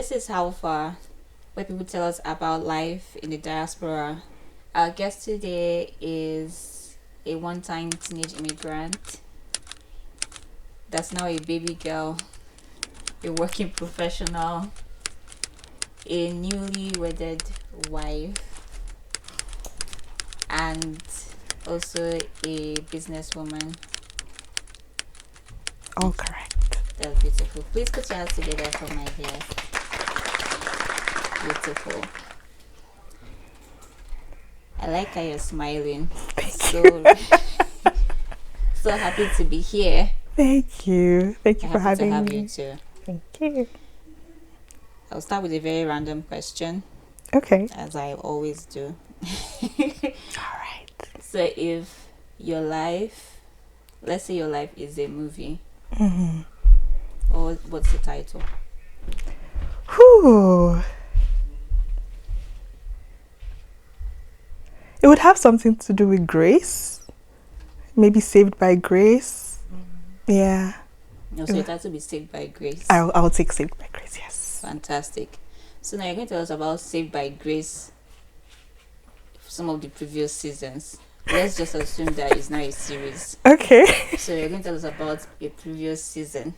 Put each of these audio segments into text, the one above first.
this is How Far, where people tell us about life in the diaspora. Our guest today is a one-time teenage immigrant that's now a baby girl, a working professional, a newly wedded wife, and also a businesswoman. All correct. That's beautiful. Please put your hands together for my hair. Beautiful. I like how you're smiling. So happy to be here. Thank you. Thank you for having me. Happy me. You too. Thank you. I'll start with a very random question. Okay. As I always do. All right. So if your life, let's say your life is a movie, or what's the title? Whew. It would have something to do with grace. Maybe Saved by Grace. Yeah. No, so your title will be Saved by Grace. I'll take Saved by Grace, yes. Fantastic. So now you're going to tell us about Saved by Grace, some of the previous seasons. Let's just assume that it's not a series. Okay. So you're going to tell us about a previous season.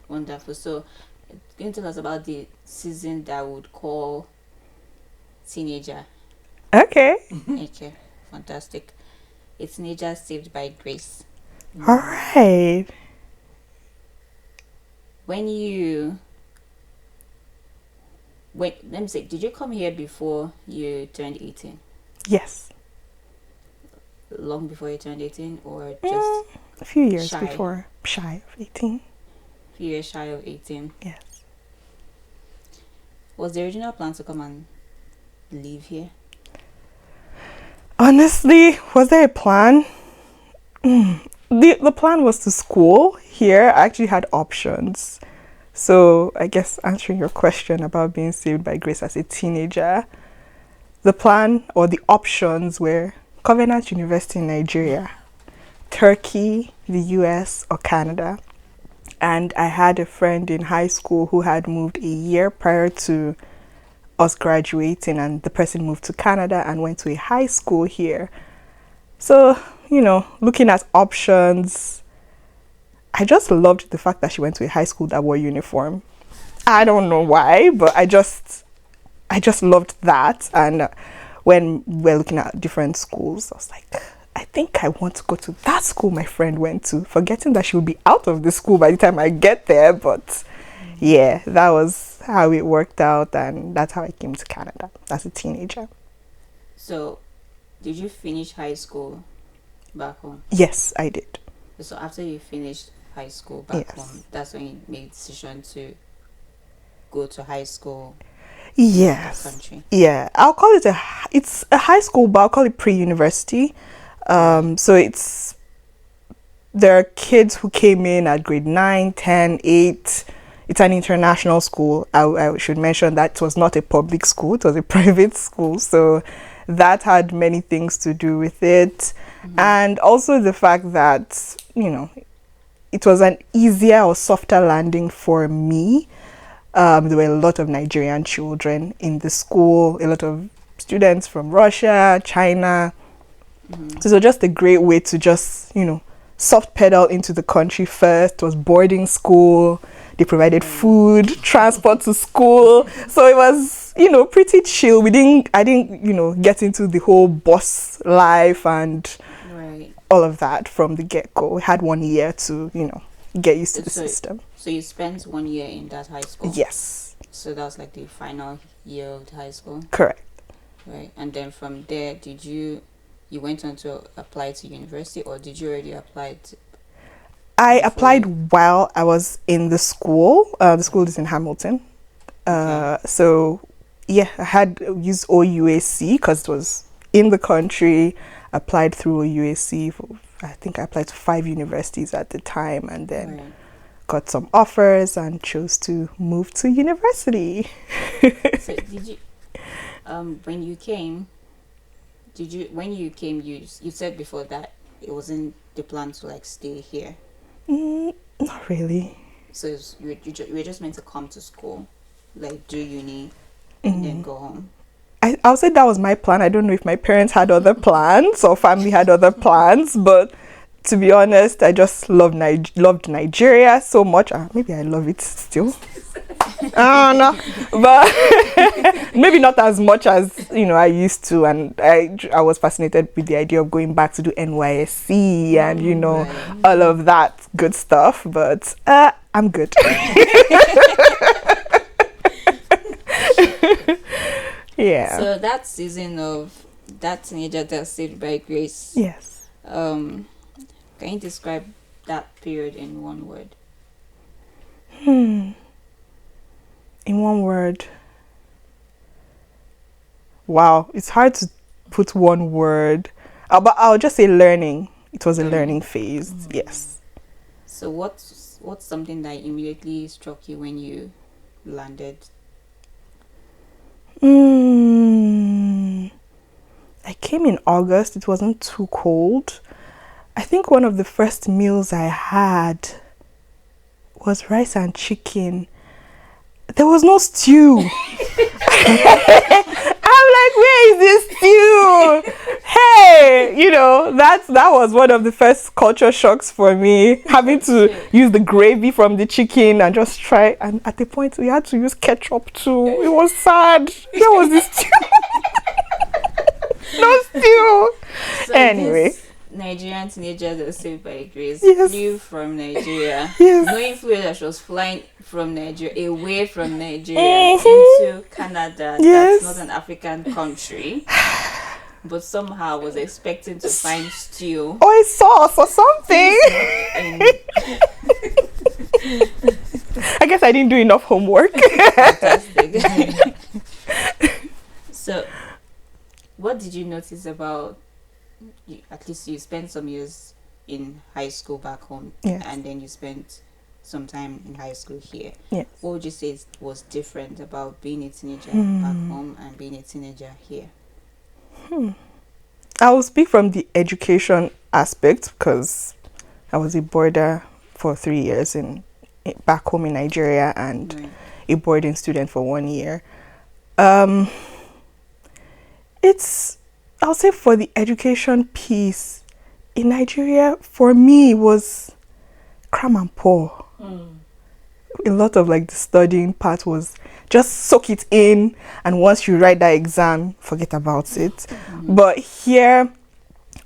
Wonderful. So you're going to tell us about the season that would call Teenager. Okay. Okay. Fantastic. A teenager saved by grace. All right. Let me say, did you come here before you turned 18? Yes. Long before you turned 18, or just a few years shy? Before, shy of 18. A few years shy of 18. Yes. Was the original plan to come and live here? Honestly, was there a plan? The plan was to school here. I actually had options. So I guess answering your question about being saved by grace as a teenager, the plan or the options were Covenant University in Nigeria, Turkey, the US, or Canada. And I had a friend in high school who had moved a year prior to us graduating, and the person moved to Canada and went to a high school here. So, looking at options, I just loved the fact that she went to a high school that wore uniform. I don't know why, but I just loved that. And when we're looking at different schools, I was like, I think I want to go to that school my friend went to, forgetting that she would be out of the school by the time I get there. But yeah, that was how it worked out, and that's how I came to Canada as a teenager. So, did you finish high school back home? Yes, I did. So after you finished high school back home, that's when you made the decision to go to high school. Yes. In the country. Yeah, I'll call it it's a high school, but I'll call it pre-university. So there are kids who came in at grade 9, 10, 8. It's an international school. I should mention that it was not a public school, it was a private school. So that had many things to do with it. And also the fact that, it was an easier or softer landing for me. There were a lot of Nigerian children in the school, a lot of students from Russia, China. So it was just a great way to just, soft pedal into the country first. It was boarding school. They provided food, transport to school. So it was, pretty chill. I didn't, get into the whole bus life and all of that from the get-go. We had 1 year to, get used to the system. So you spent 1 year in that high school? Yes. So that was like the final year of the high school? Correct. Right. And then from there, you went on to apply to university, or did you already apply to... I applied while I was in the school. The school is in Hamilton. So, yeah, I had used OWFA because it was in the country. Applied through OWFA. I think I applied to 5 universities at the time, and then got some offers and chose to move to university. So did you, when you came, you said before that it wasn't the plan to like stay here? Not really. So you were just meant to come to school? like do uni and then go home? I would say that was my plan. I don't know if my parents had other plans or family had other plans, but to be honest, I just loved Nigeria so much. Maybe I love it still. I don't know, but maybe not as much as I used to. And I was fascinated with the idea of going back to do NYSC and Right. all of that good stuff. But I'm good. Yeah. So that season of that teenager that saved by grace. Yes. Can you describe that period in one word? In one word. Wow, it's hard to put one word. But I'll just say learning. It was a learning phase. Yes. So what's something that immediately struck you when you landed? I came in August. It wasn't too cold. I think one of the first meals I had was rice and chicken. There was no stew. I'm like, where is this stew? Hey, that was one of the first culture shocks for me, having to use the gravy from the chicken and just try. And at the point, we had to use ketchup too. It was sad. There was this stew. No stew. So Anyway. this Nigerian teenager that was saved by grace Yes. flew from Nigeria, Yes. knowing fully that she was flying from Nigeria, away from Nigeria into Canada, Yes. that's not an African country, but somehow was expecting to find stew. Or a sauce or something. in I guess I didn't do enough homework. Fantastic. So, what did you notice about? At least you spent some years in high school back home, Yes. and then you spent some time in high school here. Yes. What would you say was different about being a teenager back home and being a teenager here? I will speak from the education aspect because I was a boarder for 3 years back home in Nigeria and Right. a boarding student for 1 year. I'll say for the education piece in Nigeria, for me, was cram and pour. A lot of the studying part was just soak it in, and once you write that exam, forget about it. But here,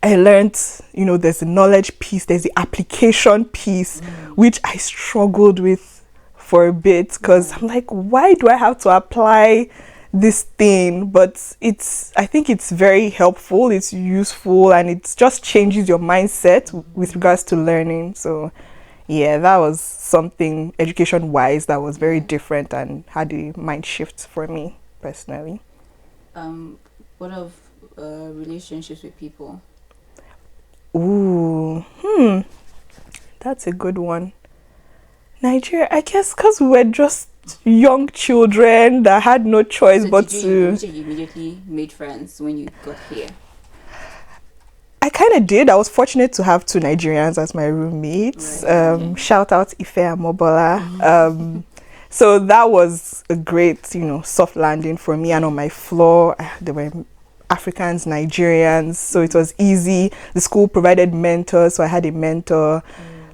I learned, there's the knowledge piece, there's the application piece, which I struggled with for a bit because I'm like, why do I have to apply this thing? But I think it's very helpful, it's useful, and it just changes your mindset with regards to learning. So yeah, that was something education wise that was very different and had a mind shift for me personally. What of relationships with people? Ooh, that's a good one. Nigeria, I guess because we were just young children that had no choice So but did to... you immediately made friends when you got here? I kind of did. I was fortunate to have 2 Nigerians as my roommates. Right. Shout out Ife and Mobola. So that was a great, soft landing for me. And on my floor, there were Africans, Nigerians, so it was easy. The school provided mentors, so I had a mentor.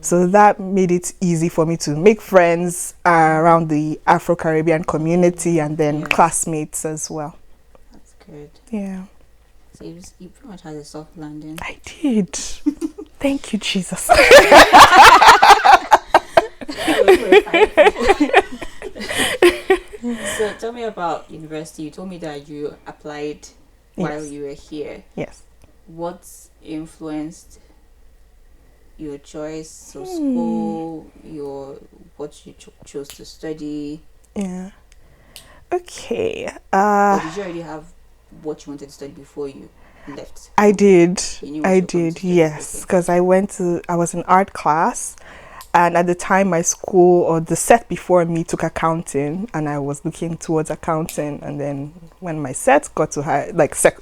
So that made it easy for me to make friends around the Afro-Caribbean community and then classmates as well. That's good. Yeah. So you pretty much had a soft landing. I did. Thank you, Jesus. So tell me about university. You told me that you applied while you were here. Yes. What influenced your choice of school, what you chose to study? Yeah. Okay. Or did you already have what you wanted to study before you left? I did. You knew what I you were going did. to study? Yes, Okay. because I was in art class, And at the time, my school or the set before me took accounting, and I was looking towards accounting. And then when my set got to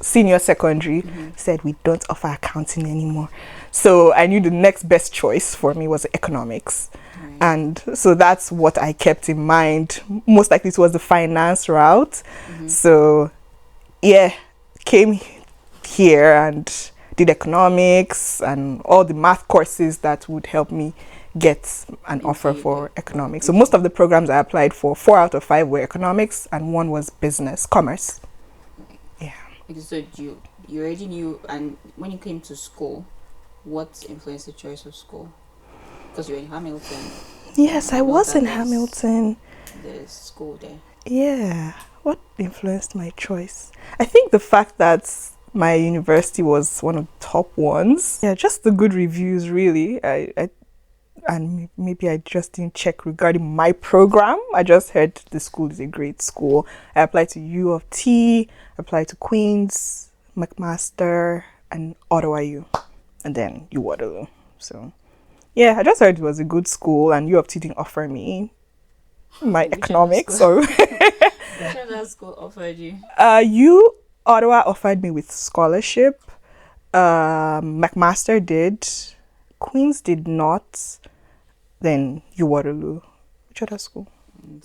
senior secondary, said we don't offer accounting anymore. So I knew the next best choice for me was economics. And so that's what I kept in mind. Most likely it was the finance route. So yeah, came here and did economics and all the math courses that would help me get an offer for economics. So most of the programs I applied for, 4 out of 5 were economics and 1 was business, commerce. Yeah. So you already knew, and when you came to school, what influenced the choice of school? Because you're in Hamilton. Yes, I was in Hamilton. The school there. Yeah. What influenced my choice? I think the fact that my university was one of the top ones. Yeah, just the good reviews, really. And maybe I just didn't check regarding my program. I just heard the school is a great school. I applied to U of T, applied to Queen's, McMaster, and Ottawa U, and then U Waterloo. So, yeah, I just heard it was a good school, and U of T didn't offer me my economics. So, which other school offered you? U Ottawa offered me with scholarship. McMaster did. Queen's did not. Then U Waterloo. Which other school?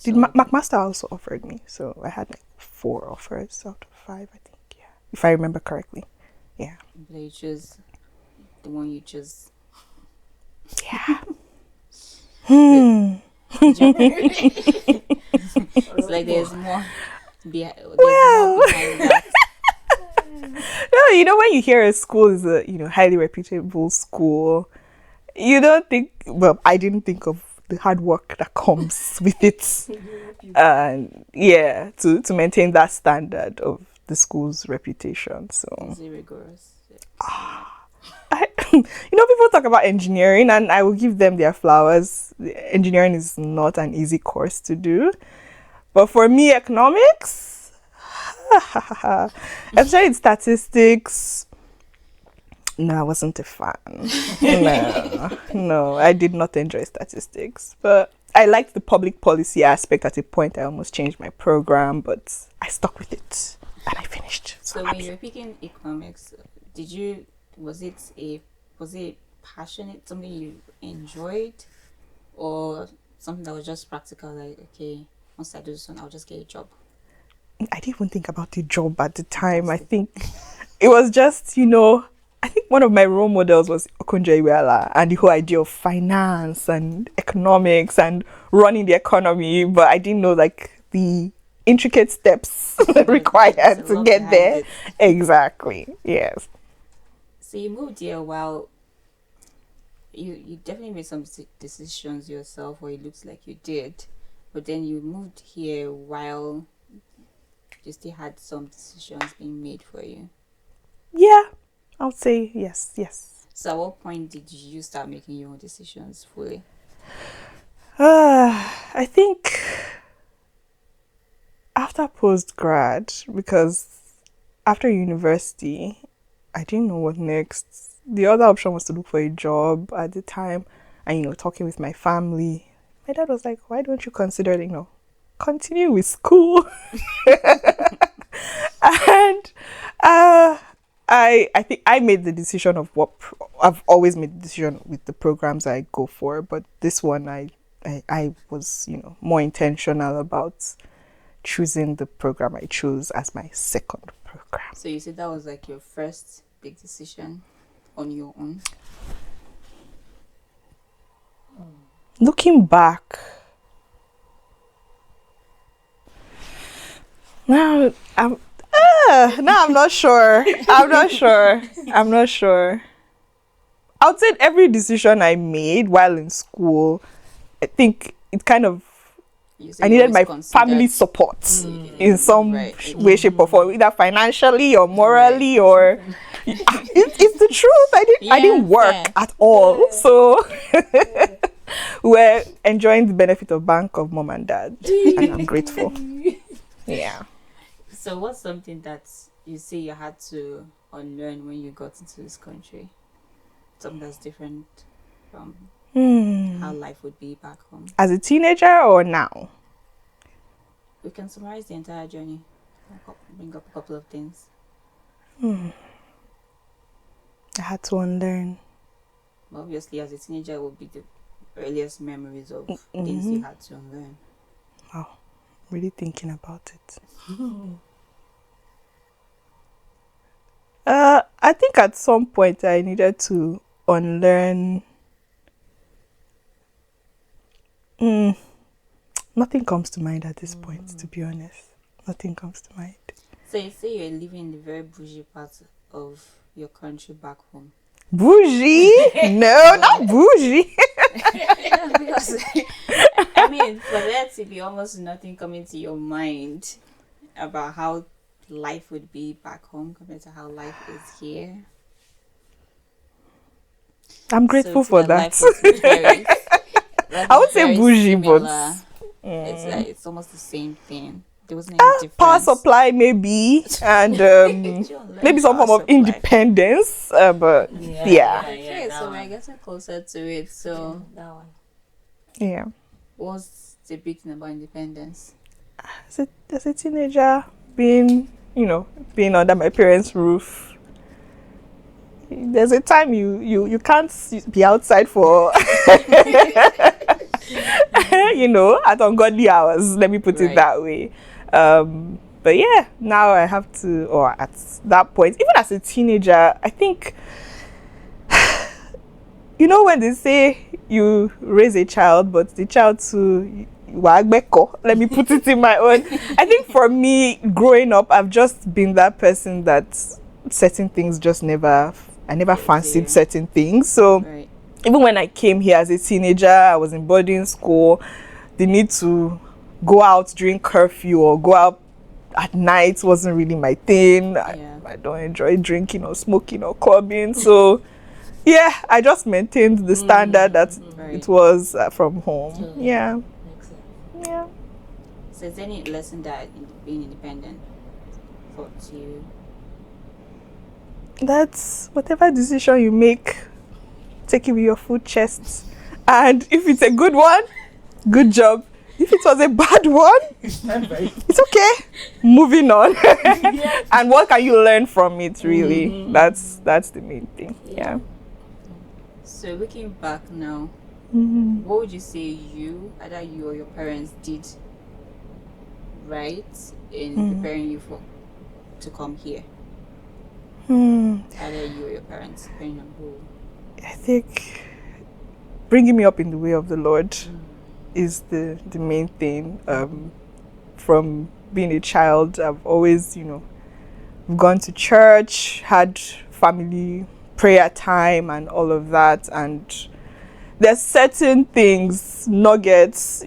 Did McMaster also offered me? So I had 4 offers out of 5, I think. Yeah, if I remember correctly. Yeah. But you chose the one you chose. Yeah. It's like there's more behind that. No, when you hear a school is a highly reputable school, you don't think. Well, I didn't think of the hard work that comes with it, and to maintain that standard of the school's reputation. So is it rigorous? People talk about engineering, and I will give them their flowers. Engineering is not an easy course to do, but for me, economics, especially in statistics. No, I wasn't a fan. No, I did not enjoy statistics. But I liked the public policy aspect. At a point, I almost changed my program, but I stuck with it and I finished. So when you were picking economics, was it passionate, something you enjoyed, or something that was just practical? Like, okay, once I do this one, I'll just get a job. I didn't even think about the job at the time. I think it was just, I think one of my role models was Okunjo-Iweala and the whole idea of finance and economics and running the economy, but I didn't know the intricate steps required to get there. Exactly. Yes. So you moved here while you definitely made some decisions yourself, or it looks like you did, but then you moved here while you still had some decisions being made for you. Yeah. I would say yes. So at what point did you start making your own decisions fully? I think after post-grad, because after university, I didn't know what next. The other option was to look for a job at the time and, talking with my family. My dad was like, why don't you consider, continue with school? And I think I made the decision of what I've always made the decision with the programs I go for, but this one I was more intentional about choosing the program I chose as my second program. So you said that was like your first big decision on your own? Looking back, now I'm not sure. I'm not sure. I would say every decision I made while in school, I think it kind of, I needed my family support in some way, shape, or form, either financially or morally, or it's the truth. I didn't work at all, so we're enjoying the benefit of bank of mom and dad, and I'm grateful. Yeah. So what's something that you say you had to unlearn when you got into this country? Something that's different from how life would be back home. As a teenager or now? We can summarize the entire journey. I'll bring up a couple of things. I had to unlearn. Obviously, as a teenager, it would be the earliest memories of things you had to unlearn. Wow, really thinking about it. I think at some point I needed to unlearn. Nothing comes to mind at this point, to be honest. Nothing comes to mind. So you say you're living in the very bougie part of your country back home. Bougie? No, not bougie. Because I mean, for there to be almost nothing coming to your mind about how life would be back home compared to how life is here. I'm grateful for that. Life I would is say very bougie, similar. but It's almost the same thing. There wasn't any difference. power supply maybe, and maybe some form of independence. But yeah. Okay, so we're getting closer to it. So That one. Yeah. what's the big thing about independence? As a teenager, being under my parents' roof. There's a time you can't be outside for at ungodly hours. Let me put it that way. But yeah, now I have to, or at that point, even as a teenager, I think, when they say you raise a child, but the child to wagbeko, let me put it in my own. I think for me, growing up, I've just been that person that certain things I never fancied certain things. So even when I came here as a teenager, I was in boarding school. The need to go out during curfew or go out at night wasn't really my thing. I don't enjoy drinking or smoking or clubbing. So yeah, I just maintained the standard that it was from home. So, Yeah. makes sense. Yeah. So is there any lesson that being independent taught you? That's whatever decision you make, take it with your full chest. And if it's a good one, good job. If it was a bad one, it's okay. Moving on. And what can you learn from it, really? That's the main thing. Yeah. So looking back now, what would you say either you or your parents did right in preparing you to come here? Either you or your parents, depending on who. I think bringing me up in the way of the Lord is the main thing. From being a child, I've always, gone to church, had family prayer time and all of that. And there's certain things, nuggets,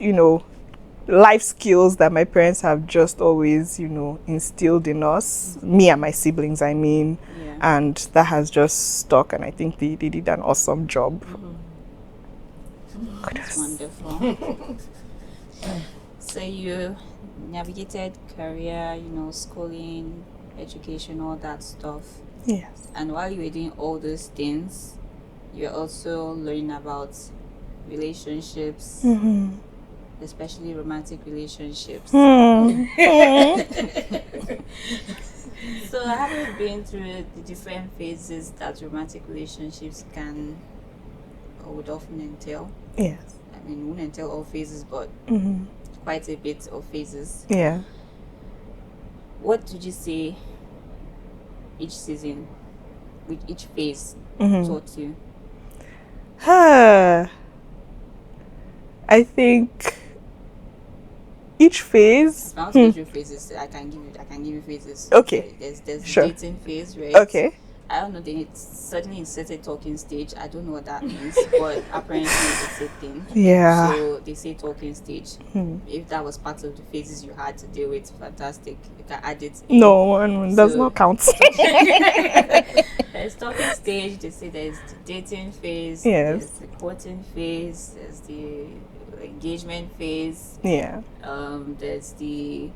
life skills that my parents have just always, instilled in us, me and my siblings, I mean. And that has just stuck, and I think they did an awesome job. That's wonderful. So you navigated career, schooling, education, all that stuff. Yes. And while you were doing all those things, you were also learning about relationships, especially romantic relationships. So have you been through the different phases that romantic relationships can or would often entail? Yes. I mean, wouldn't entail all phases, but quite a bit of phases. Yeah. What would you say each season, with each phase, taught you? I think each phase. I'll give you phases. I can give you phases. Okay. There's Sure. the dating phase, right? Okay. I don't know. They certainly inserted talking stage. I don't know what that means, but apparently it's a thing. Yeah. So they say talking stage. If that was part of the phases you had to deal with, fantastic. You can add it. No, does not count. There's talking stage. They say there's the dating phase. Yes. There's the courting phase. There's the engagement phase. Yeah. There's the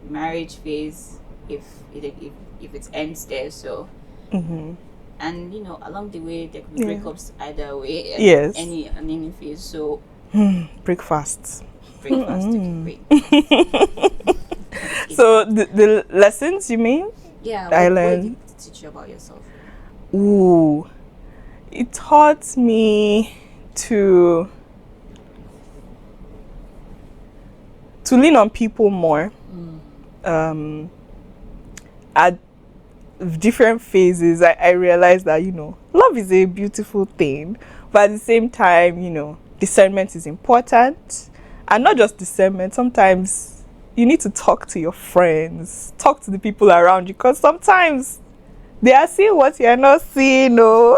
marriage phase. If it ends there, so. And along the way there could be Yeah. breakups either way. Yes. Any phase. So breakfast. breakfast. Okay, great. So the lessons you mean? Yeah, I what did learned. it teach you about yourself? Ooh, it taught me to lean on people more. At different phases, I realized that love is a beautiful thing, but at the same time, discernment is important, and not just discernment. Sometimes you need to talk to your friends, talk to the people around you, because sometimes they are seeing what you're not seeing. No.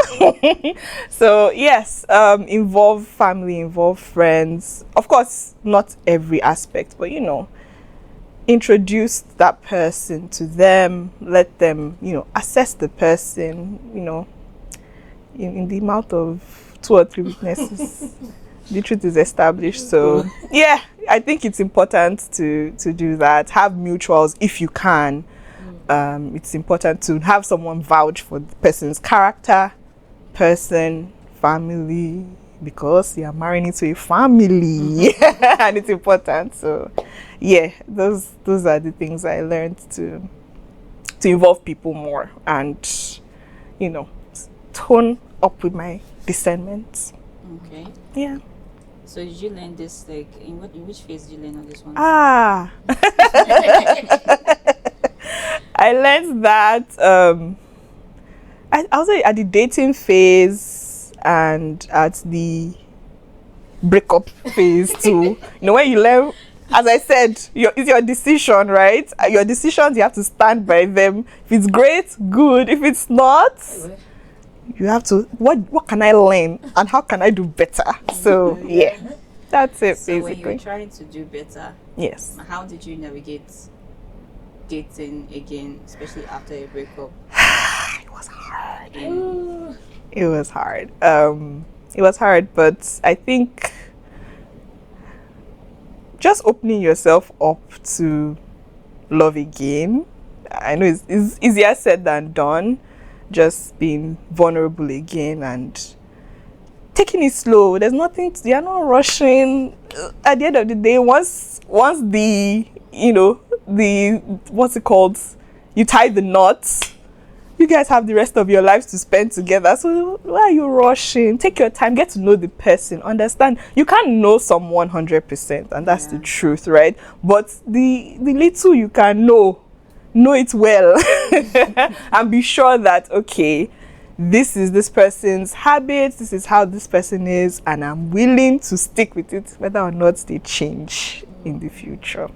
So yes, involve family, involve friends. Of course, not every aspect, but introduce that person to them. Let them, assess the person. In the mouth of 2 or 3 witnesses, the truth is established. So yeah, I think it's important to do that. Have mutuals if you can. It's important to have someone vouch for the person's character, family, because you are marrying into a family. And it's important. So yeah, those are the things I learned, to involve people more, and tone up with my discernment. Okay. Yeah. So did you learn this in which phase did you learn on this one? I learned that I was at the dating phase and at the breakup phase too. When you learn, as I said, it's your decision, right? Your decisions, you have to stand by them. If it's great, good. If it's not, you have to, what can I learn and how can I do better? So yeah, that's it. So basically, when you were trying to do better, yes, how did you navigate dating again, especially after a breakup? It was hard. It was hard. It was hard, but I think just opening yourself up to love again. I know it's easier said than done. Just being vulnerable again and taking it slow. There's nothing. You're not rushing. At the end of the day, once the the what's it called? You tie the knots. You guys have the rest of your lives to spend together. So why are you rushing? Take your time. Get to know the person. Understand. You can't know someone 100%, and that's the truth, right? But the little you can know it well, and be sure that okay, this is this person's habits. This is how this person is, and I'm willing to stick with it, whether or not they change in the future.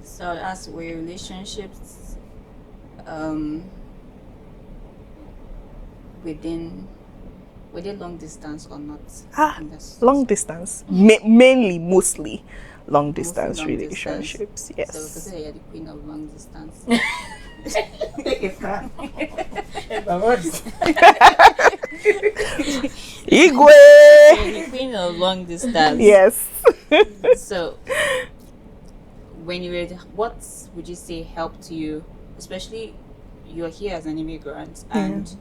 So as were your relationships were they long distance or not? Long distance, mainly, mostly long distance long relationships. distance. Yes. So because you're the queen of long distance. Igwe. You're the queen of long distance. Yes. So when you were, what would you say helped you, especially you're here as an immigrant, and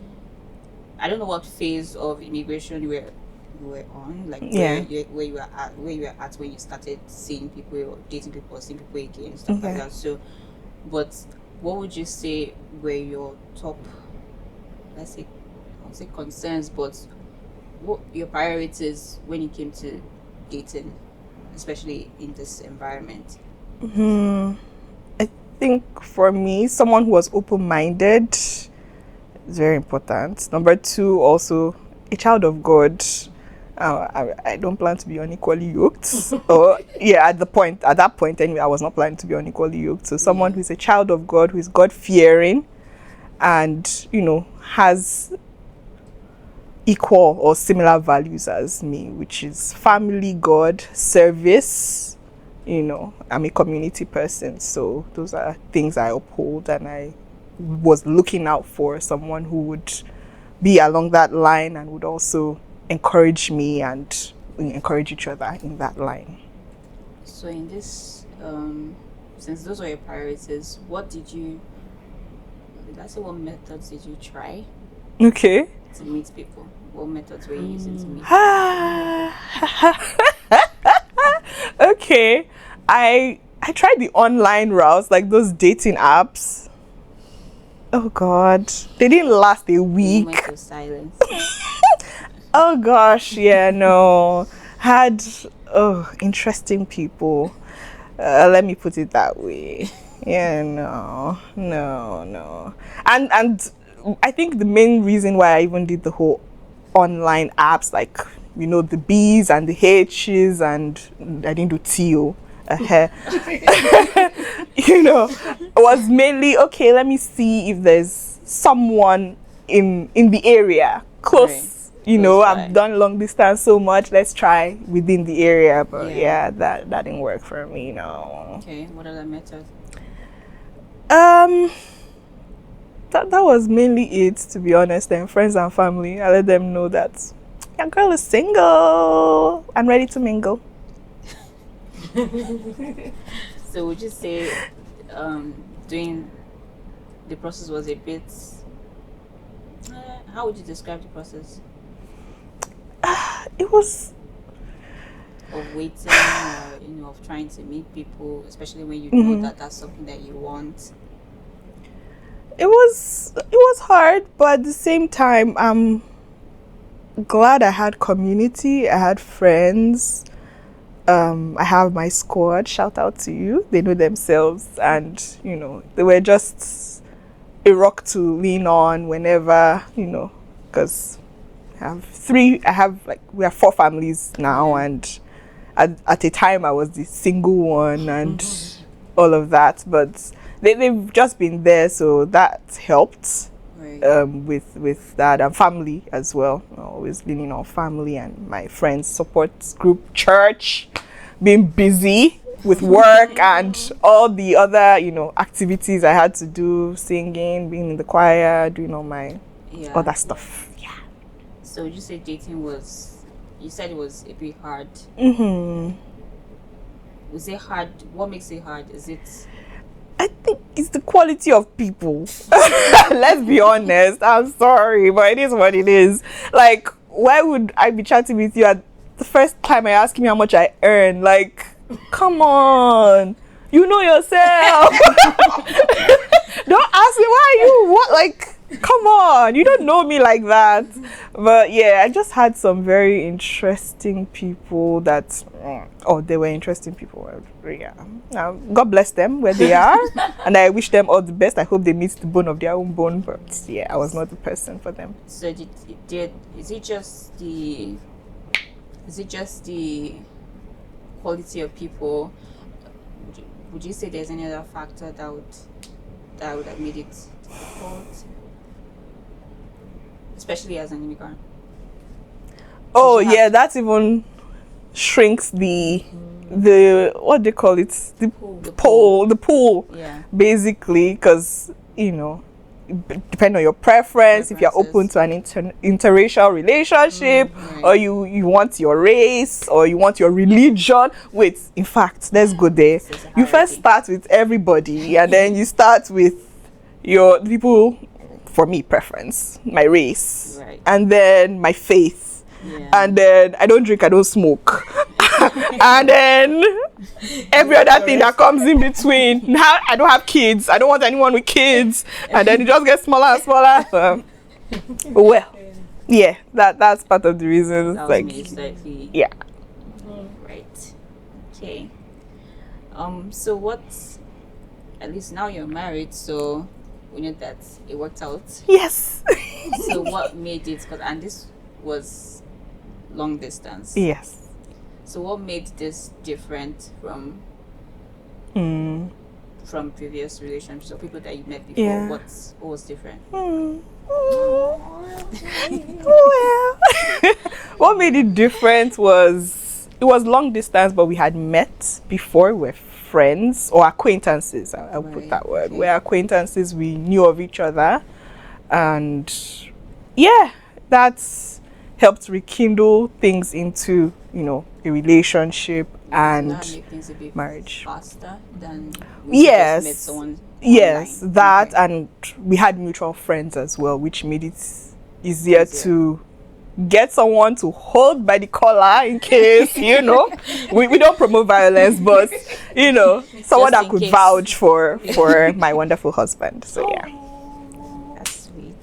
I don't know what phase of immigration you were on, like where you were at when you started seeing people or dating people or seeing people again, stuff like that. So, but what would you say were your top, let's say, I won't say concerns, but what your priorities when it came to dating, especially in this environment? I think for me, someone who was open-minded is very important. Number 2, also a child of God. I don't plan to be unequally yoked. Or at that point anyway, I was not planning to be unequally yoked. So someone who is a child of God, who is God-fearing, and has equal or similar values as me, which is family, God, service. I'm a community person, so those are things I uphold, and I was looking out for someone who would be along that line and would also encourage me, and we encourage each other in that line. So in this, since those were your priorities, what methods did you try? Okay. to meet people? What methods were you using to meet people? Okay, I tried the online routes, like those dating apps. Oh God, they didn't last a week. Moment of silence. Oh gosh, yeah, no. Had interesting people. Let me put it that way. Yeah, no. And I think the main reason why I even did the whole online apps, like the B's and the H's, and I didn't do T-O. Was mainly okay. Let me see if there's someone in the area close. Right. I've done long distance so much. Let's try within the area, but yeah, that didn't work for me. No. Okay, what other methods? That was mainly it, to be honest. And friends and family, I let them know that your girl is single and ready to mingle. So would you say doing the process was a bit how would you describe the process? It was of waiting or of trying to meet people, especially when you know that that's something that you want? It was hard, but at the same time I'm glad I had community. I had friends. I have my squad. Shout out to you. They know themselves, and they were just a rock to lean on whenever, because we have 4 families now, and at a time I was the single one and all of that, but they've just been there, so that helped. Right. With that, and family as well. Always leaning on family and my friends, support group, church, being busy with work and all the other activities I had to do, singing, being in the choir, doing all my other stuff. Yeah. So would you say dating you said it was a bit hard? Was it hard? What makes it hard? Is it? I think it's the quality of people. Let's be honest. I'm sorry, but it is what it is. Like, why would I be chatting with you at the first time I ask me how much I earn? Like, come on. You know yourself. Don't ask me come on. You don't know me like that. But yeah, I just had some very interesting people that they were interesting people. Yeah. God bless them where they are, and I wish them all the best. I hope they meet the bone of their own bone, but yeah, I was not the person for them. So is it just the quality of people? Would you say there's any other factor that would have made it difficult, especially as an immigrant? Oh yeah, that even shrinks the what they call it, the pool. Yeah. Basically, because depend on your preference. If you're open to an interracial relationship, right, or you want your race, or you want your religion. Wait, in fact, let's go there. You first start with everybody, and then you start with your people. For me, preference, my race, right, and then my faith, and then I don't drink, I don't smoke. And then every other thing that comes in between. Now I don't have kids. I don't want anyone with kids. And then it just gets smaller and smaller. Well, yeah, that's part of the reason. Yeah. Right. Okay. So what? At least now you're married, so we know that it worked out. Yes. So what made it? And this was long distance. Yes. So what made this different from previous relationships or people that you met before? Yeah. What was different? Well, what made it different was it was long distance, but we had met before. We're friends or acquaintances. I'll put that word. Okay. We're acquaintances. We knew of each other, and yeah, that's helped rekindle things into a relationship and make things a bit marriage faster than yes just met someone yes online. That, okay. And we had mutual friends as well, which made it easier to get someone to hold by the collar in case, we don't promote violence, but, someone Just that in could case. vouch for my wonderful husband. So, yeah. That's sweet.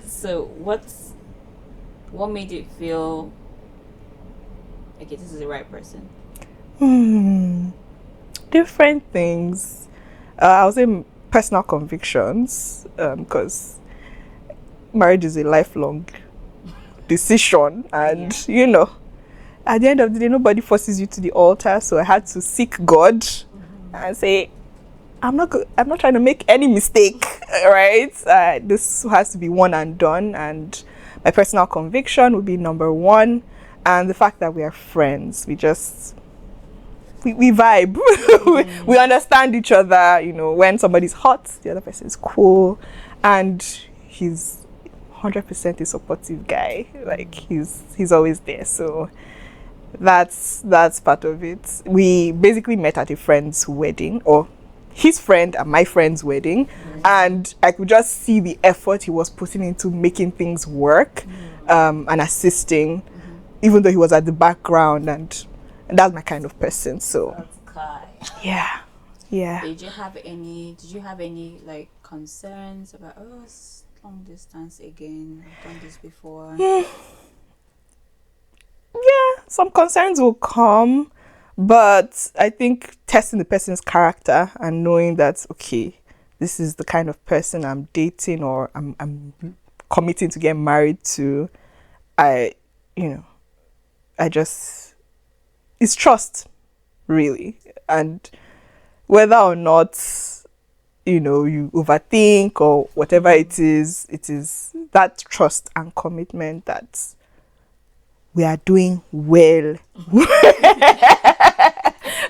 So what made you feel okay, this is the right person? Different things. I would say personal convictions, because marriage is a lifelong decision, and at the end of the day, nobody forces you to the altar. So I had to seek God and say, I'm not trying to make any mistake, right? This has to be one and done, and my personal conviction would be number one, and the fact that we are friends. We vibe. We understand each other. When somebody's hot, the other person is cool, and he's 100% a supportive guy. Like he's always there. So that's part of it. We basically met at a friend's wedding, or his friend and my friend's wedding, and I could just see the effort he was putting into making things work, and assisting, even though he was at the background, and that's my kind of person. So yeah. Did you have any like concerns about long distance again? I've done this before. Yeah, some concerns will come, but I think testing the person's character and knowing that, okay, this is the kind of person I'm dating or I'm committing to get married to, it's trust, really. And whether or not, you overthink or whatever it is that trust and commitment that we are doing well.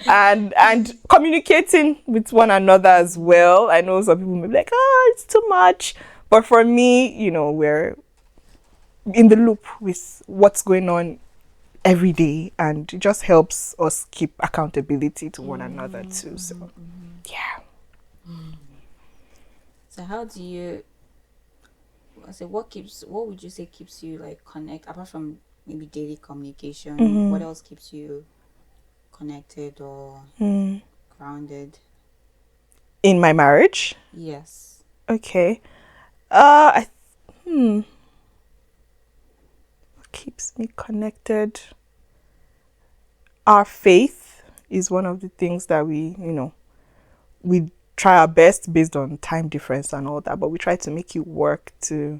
and communicating with one another as well. I know some people may be like, it's too much. But for me, we're in the loop with what's going on every day, and it just helps us keep accountability to one another too. So, yeah. So how do you? What would you say keeps you like connect apart from maybe daily communication? What else keeps you connected or grounded? In my marriage? Yes. Okay. What keeps me connected? Our faith is one of the things that we try our best based on time difference and all that, but we try to make it work to,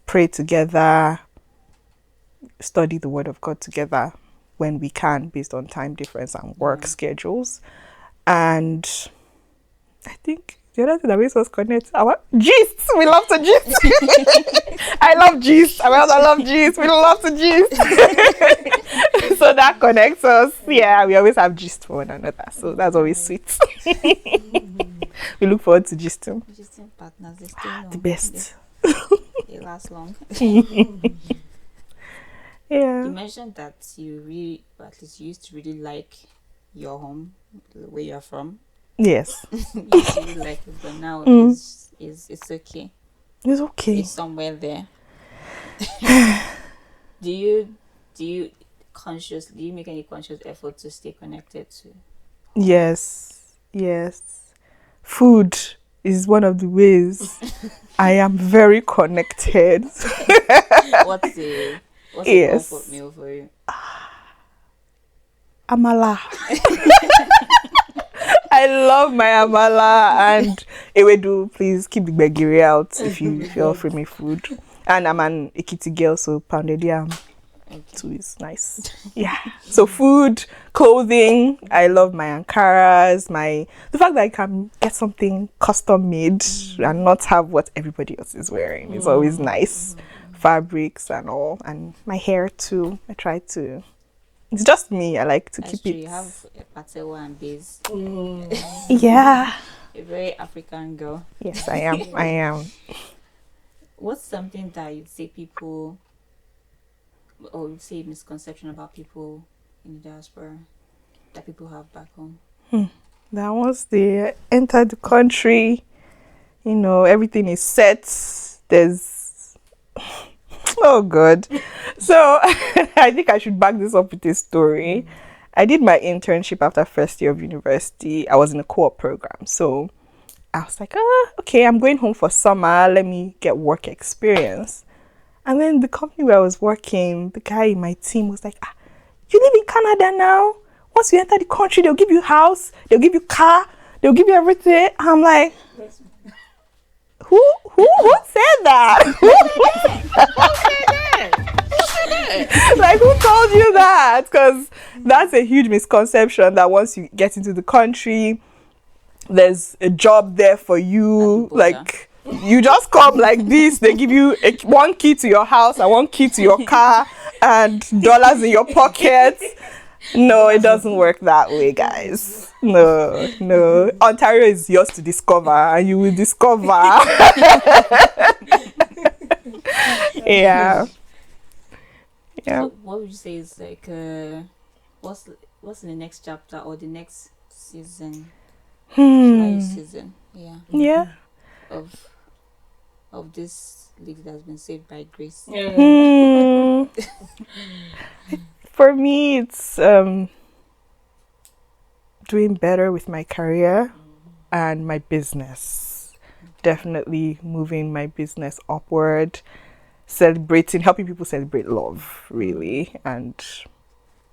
pray together, study the Word of God together when we can based on time difference and work schedules. And I think the other thing that makes us connect, our gist. We love to gist. I love gist. I love gist. We love to gist. So that connects us. Yeah, we always have gist for one another. So that's always sweet. We look forward to gisting. Gisting partners, they stay long. The best. They last long. Yeah. You mentioned that you really, or at least you used to really like your home, where you're from. Yes. You used to really like it, but now it's okay. It's okay. It's somewhere there. Do you make any conscious effort to stay connected to? Yes. Food is one of the ways I am very connected. What's a comfort meal for you? Amala. I love my amala and ewedu. Please keep the gbegiri out if you're offering me food. And I'm an Ekiti girl, so pounded yam too is nice. Yeah. So food, clothing. I love my Ankaras. The fact that I can get something custom made and not have what everybody else is wearing is always nice. Fabrics and all, and my hair too. I try to. It's just me. I like to keep it. You have a patewa and beads. Yeah. A very African girl. Yes, I am. What's something that you'd say people, or you'd say misconception about people in the diaspora that people have back home? That once they enter the country, You know, everything is set. There's oh god. So I think I should back this up with a story. I did my internship after first year of university. I was in a co-op program. So I was like, okay, I'm going home for summer. Let me get work experience. And then the company where I was working, the guy in my team was like, you live in Canada now? Once you enter the country, they'll give you house, they'll give you car, they'll give you everything. I'm like, who said that? Who said that? Like, who told you that? Because that's a huge misconception that once you get into the country, there's a job there for you. Like, you just come like this, they give you one key to your house and one key to your car and dollars in your pocket. No, it doesn't work that way, guys. No. Ontario is yours to discover, and you will discover. Yeah. So what would you say is like what's in the next chapter or the next season? Season, yeah. Yeah. Of this league that has been saved by grace. For me, it's doing better with my career and my business. Definitely moving my business upward, helping people celebrate love, really, and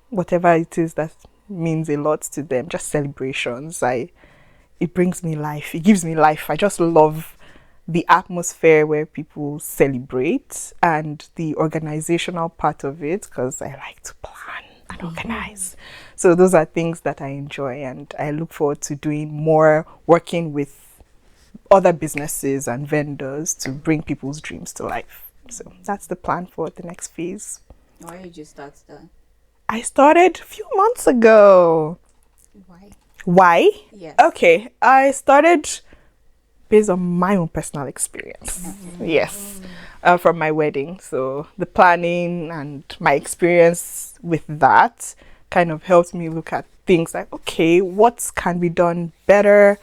whatever it is that means a lot to them, just celebrations. It brings me life. It gives me life. I just love the atmosphere where people celebrate and the organizational part of it, because I like to plan and organize. So those are things that I enjoy, and I look forward to doing more, working with other businesses and vendors to bring people's dreams to life. So that's the plan for the next phase. Why did you start that? I started a few months ago. Why? Yes. Okay, I started based on my own personal experience. Yes, from my wedding. So the planning and my experience with that kind of helped me look at things like, okay, what can be done better?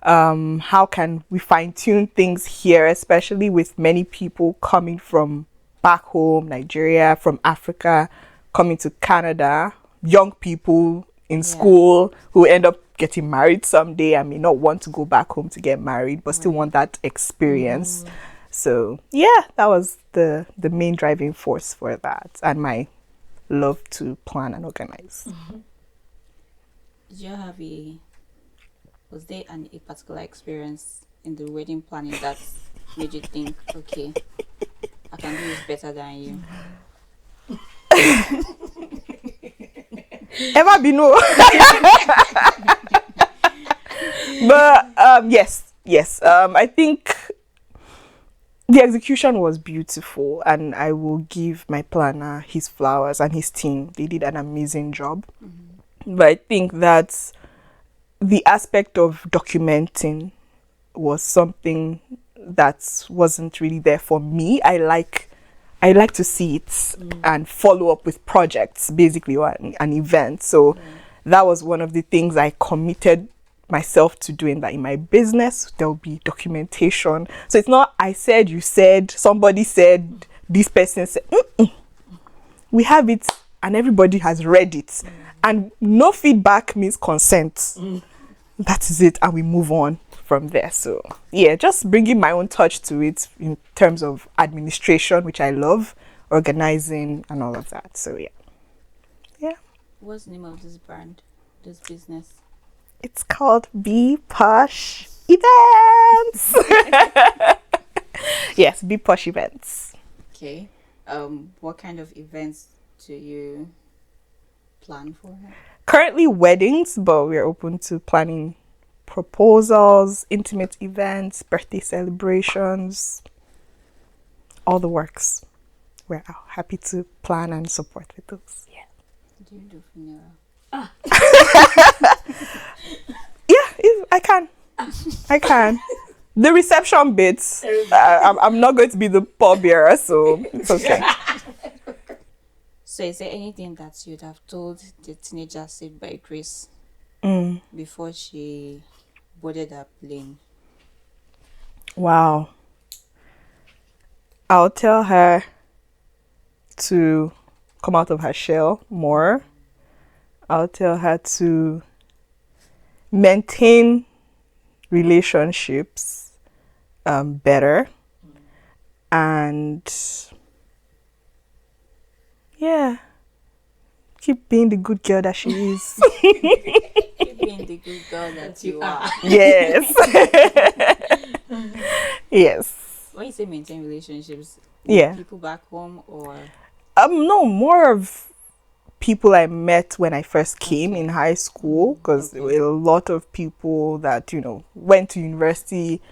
How can we fine-tune things here, especially with many people coming from back home, Nigeria, from Africa, coming to Canada, young people in school who end up getting married someday and may not want to go back home to get married, but still want that experience. So yeah, that was the main driving force for that, and my love to plan and organize. Did you have was there a particular experience in the wedding planning that made you think, okay, I can do this better than you? Ever be no? But yes. I think the execution was beautiful, and I will give my planner his flowers and his team. They did an amazing job. But I think that the aspect of documenting was something that wasn't really there for me. I like to see it and follow up with projects, basically, or an event. So that was one of the things I committed myself to doing, that in my business there'll be documentation. So it's not I said, you said, somebody said, this person said. We have it and everybody has read it, and no feedback means consent. That is it, and we move on from there. So yeah, just bringing my own touch to it in terms of administration, which I love, organizing and all of that. So yeah. What's the name of this brand, this business? It's called B Posh Events. Yes, B Posh Events. Okay. What kind of events do you plan for? Currently weddings, but we're open to planning proposals, intimate events, birthday celebrations, all the works. We're happy to plan and support with those. Yeah. Do you do funeral? Yeah, I can. The reception bits, I'm not going to be the pallbearer, so it's okay. So is there anything that you'd have told the teenager saved by grace before she boarded her plane? Wow. I'll tell her to come out of her shell more. I'll tell her to maintain relationships better. And yeah, keep being the good girl that she is. Keep being the good girl that you are. Yes. Yes. When you say maintain relationships, Yeah. people back home or No, more of people I met when I first came in high school, because there were a lot of people that, went to university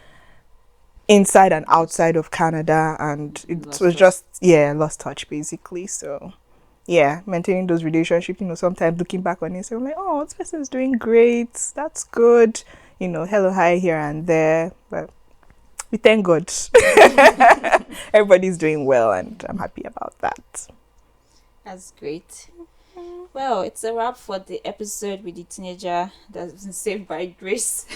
inside and outside of Canada, and it Lost was touch. just, lost touch basically. So, yeah, maintaining those relationships, sometimes looking back on it, so I'm like, oh, this person is doing great. That's good. Hello, hi here and there. But we thank God. Everybody's doing well, and I'm happy about that. That's great. Well, it's a wrap for the episode with the teenager that's been saved by grace.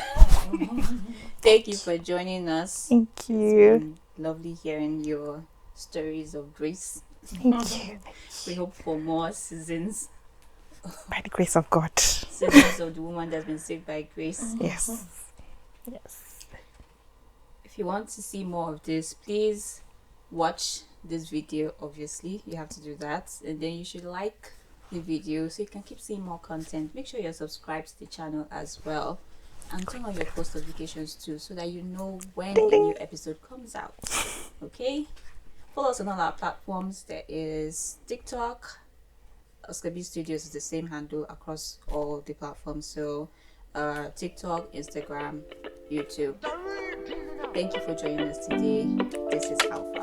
Thank you for joining us. Thank It's you. been lovely hearing your stories of grace. Thank you. We hope for more seasons. By the grace of God. Seasons of the woman that's been saved by grace. Yes. Yes. If you want to see more of this, please watch this video. Obviously, you have to do that, and then you should like the video so you can keep seeing more content. Make sure you're subscribed to the channel as well, and turn on your post notifications too, so that you know when a new episode comes out. Okay, follow us on all our platforms. There is TikTok. Auskarr B.Studios is the same handle across all the platforms. So TikTok, Instagram, YouTube. Thank you for joining us today. This is Alpha.